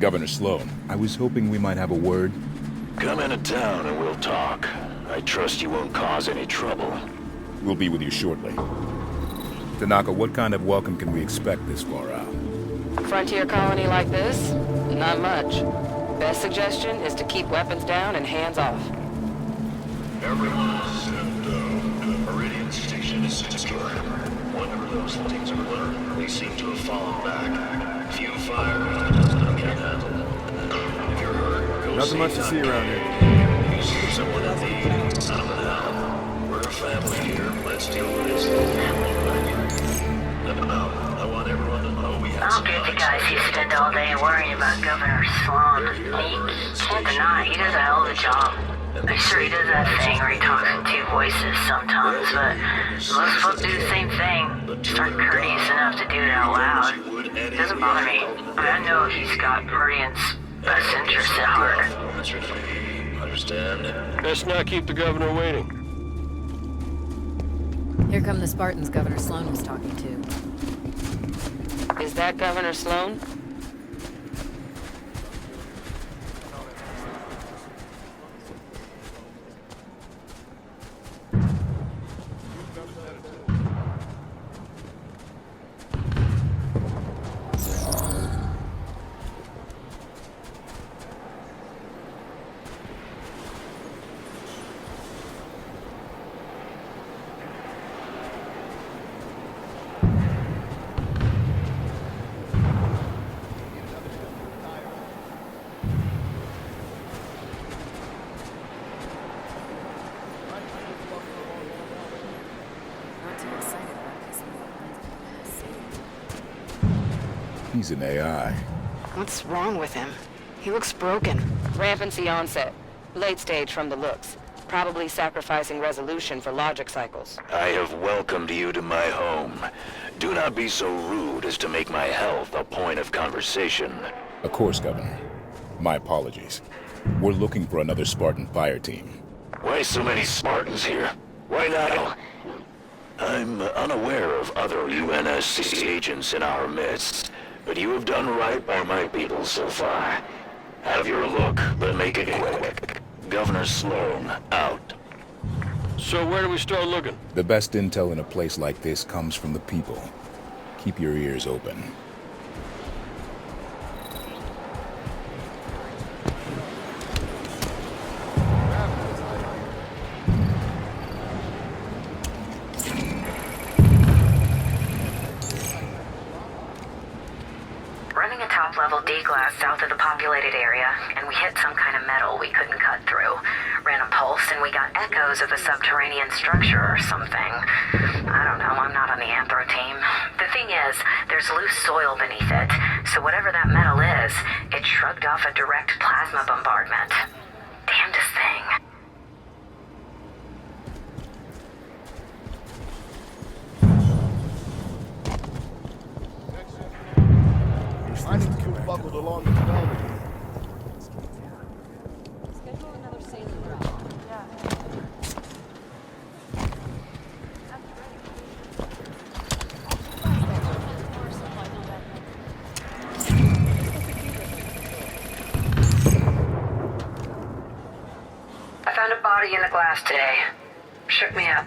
Governor Sloan, I was hoping we might have a word. Come into town and we'll talk. I trust you won't cause any trouble. We'll be with you shortly. Tanaka, what kind of welcome can we expect this far out? Frontier colony like this? Not much. Best suggestion is to keep weapons down and hands off. Everyone send to Meridian station is secure. Whenever those things are learned, they seem to have fallen back. Few fire can handle. If you're hurt, go Nothing much to see around here. You see someone in need, out of an hour. We're a family here. Let's deal with this. No, I want everyone to know we have I'll get the guys who spend all day worrying about Governor Sloan. He can't deny he does a hell of a job. I'm sure he does that thing where he talks in two voices sometimes, but most folks do the same thing. Just aren't courteous enough to do it out loud. It doesn't bother me. I know he's got Meridian's best interests at heart. Understand? Best not keep the governor waiting. Here come the Spartans Governor Sloan was talking to. Is that Governor Sloan? He's an AI. What's wrong with him? He looks broken. Rampancy onset. Late stage from the looks. Probably sacrificing resolution for logic cycles. I have welcomed you to my home. Do not be so rude as to make my health a point of conversation. Of course, Governor. My apologies. We're looking for another Spartan fire team. Why so many Spartans here? Why not? I'm unaware of other UNSC agents in our midst, but you have done right by my people so far. Have your look, but make it quick. Governor Sloan, out. So where do we start looking? The best intel in a place like this comes from the people. Keep your ears open. Running a top-level D-glass south of the populated area, and we hit some kind of metal we couldn't cut through. Ran a pulse, and we got echoes of a subterranean structure or something. I don't know, I'm not on the anthro team. The thing is, there's loose soil beneath it, so whatever that metal is, it shrugged off a direct plasma bombardment. Damnedest thing. I need to keep buckled along the development. Schedule another sailing route. I found a body in the glass today. Shook me up.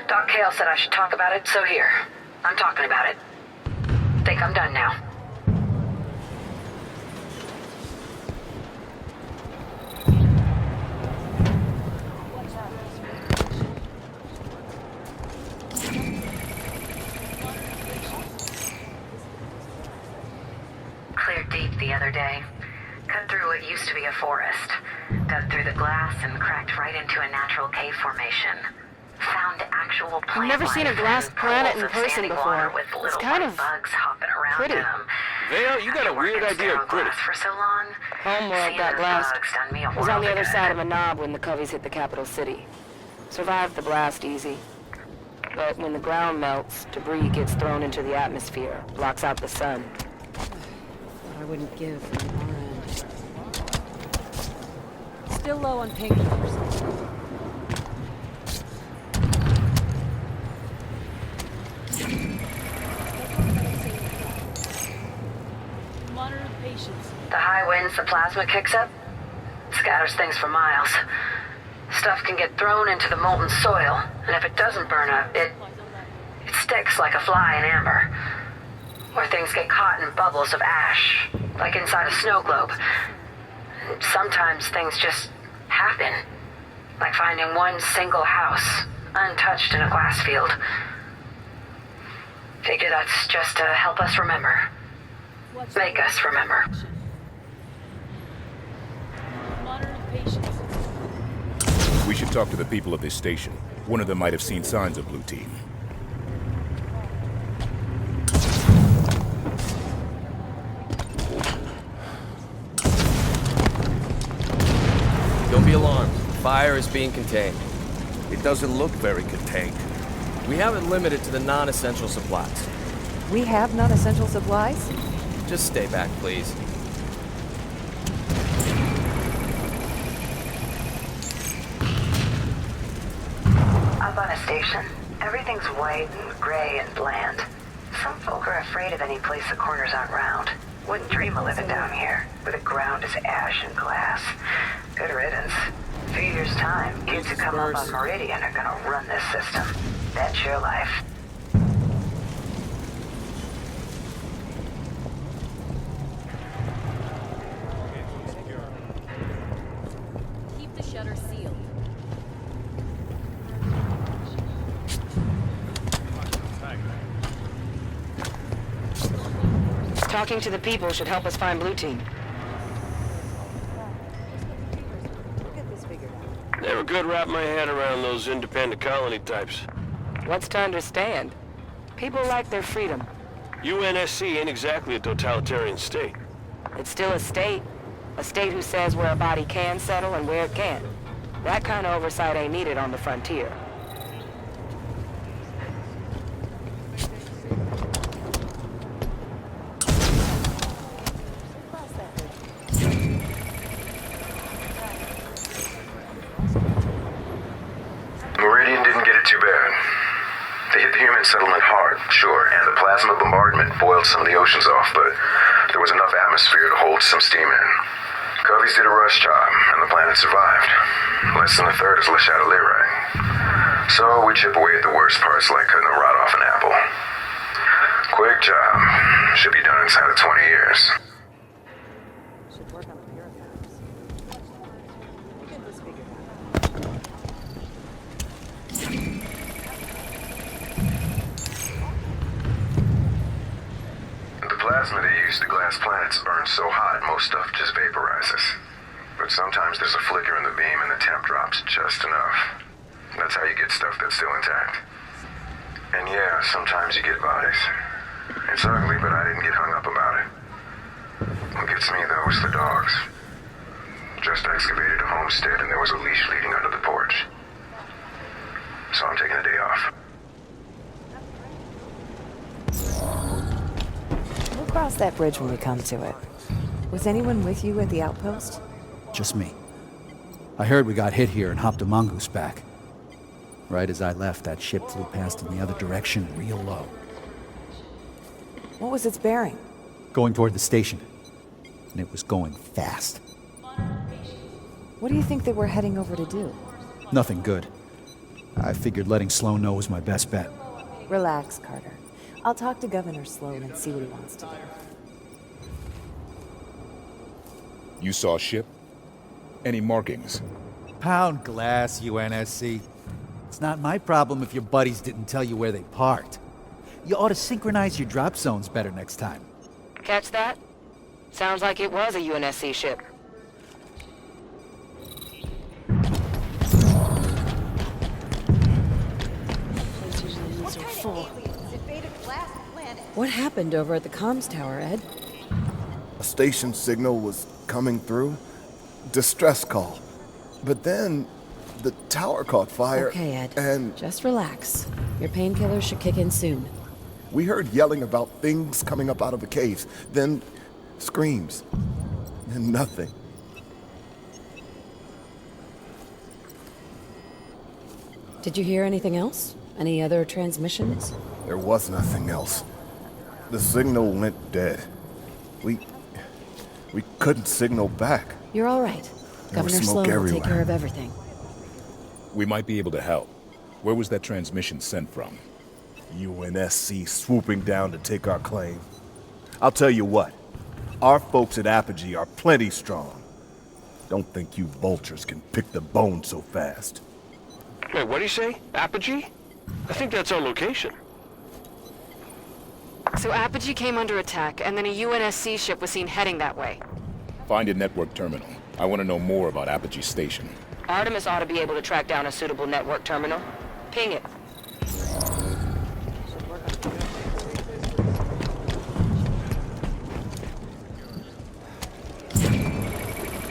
Doc Kale said I should talk about it, so here. I'm talking about it. Think I'm done now. Cleared deep the other day. Cut through what used to be a forest. Dug through the glass and cracked right into a natural cave formation. Found actual plant I've never seen a life glass and planet pools in of person standing before. water with It's little kind white of bugs hopping around pretty. in 'em. Vale, you got a weird idea of critters. For so long, Homeworld seeing got those blast. bugs done me a Was on the world other of side of good. a knob when the Coveys hit the capital city. Survived the blast easy. But when the ground melts, debris gets thrown into the atmosphere, blocks out the sun. What I wouldn't give from our end. Still low on painkillers. Monitor The high winds the plasma kicks up scatters things for miles. Stuff can get thrown into the molten soil, and if it doesn't burn up, it sticks like a fly in amber. Or things get caught in bubbles of ash, like inside a snow globe. Sometimes things just happen, like finding one single house, untouched in a glass field. Figure that's just to help us remember. Make us remember. We should talk to the people of this station. One of them might have seen signs of Blue Team. Don't be alarmed. Fire is being contained. It doesn't look very contained. We have it limited to the non-essential supplies. We have non-essential supplies? Just stay back, please. Up on a station, everything's white and gray and bland. Some folk are afraid of any place the corners aren't round. Wouldn't dream of living down here, where the ground is ash and glass. Good riddance. In a few years' time, kids who come up on Meridian are gonna run this system. That's your life. Keep the shutter sealed. Talking to the people should help us find Blue Team. Never could wrap my head around those independent colony types. What's to understand? People like their freedom. UNSC ain't exactly a totalitarian state. It's still a state. A state who says where a body can settle and where it can't. That kind of oversight ain't needed on the frontier. Meridian didn't get it too bad. They hit the human settlement hard, sure, and the plasma bombardment boiled some of the oceans off, but there was enough atmosphere to hold some steam in. Coveys did a rush job, and the planet survived. Less than a third is Le Chatelier. So we chip away at the worst parts like cutting the rot off an apple. Quick job. Should be done inside of 20 years. Should work on the purifiers. We'll get this figured out. The plasma they use to glass planets burns so hot most stuff just vaporizes. But sometimes there's a flicker in the beam and the temp drops just enough. That's how you get stuff that's still intact. And yeah, sometimes you get bodies. It's ugly, but I didn't get hung up about it. What gets me, though, is the dogs. Just excavated a homestead and there was a leash leading under the porch. So I'm taking a day off. We'll cross that bridge when we come to it. Was anyone with you at the outpost? Just me. I heard we got hit here and hopped a mongoose back. Right as I left, that ship flew past in the other direction, real low. What was its bearing? Going toward the station. And it was going fast. What do you think they were heading over to do? Nothing good. I figured letting Sloan know was my best bet. Relax, Carter. I'll talk to Governor Sloan and see what he wants to do. You saw a ship? Any markings? Pound glass, UNSC. It's not my problem if your buddies didn't tell you where they parked. You ought to synchronize your drop zones better next time. Catch that? Sounds like it was a UNSC ship. What happened over at the comms tower, Ed? A station signal was coming through. Distress call. But then the tower caught fire. Okay, Ed. And just relax. Your painkillers should kick in soon. we heard yelling about things coming up out of the caves. Then screams. And nothing. Did you hear anything else? Any other transmissions? There was nothing else. The signal went dead. We We couldn't signal back. You're all right. There was Governor smoke Sloan will take everywhere. care of everything. We might be able to help. Where was that transmission sent from? UNSC swooping down to take our claim. I'll tell you what, our folks at Apogee are plenty strong. Don't think you vultures can pick the bone so fast. Wait, what do you say? Apogee? I think that's our location. So Apogee came under attack, and then a UNSC ship was seen heading that way. Find a network terminal. I want to know more about Apogee Station. Artemis ought to be able to track down a suitable network terminal. Ping it.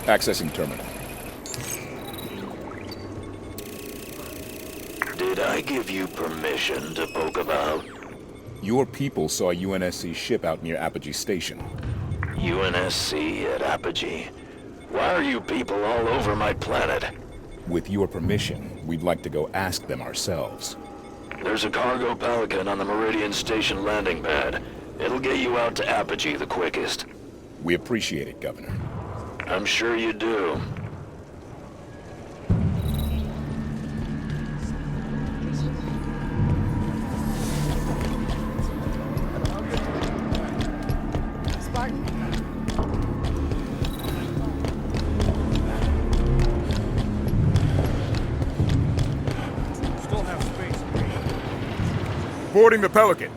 Accessing terminal. Did I give you permission to poke about? Your people saw a UNSC ship out near Apogee Station. UNSC at Apogee? Why are you people all over my planet? With your permission, we'd like to go ask them ourselves. There's a cargo Pelican on the Meridian Station landing pad. It'll get you out to Apogee the quickest. We appreciate it, Governor. I'm sure you do. Spartan? Boarding the Pelican.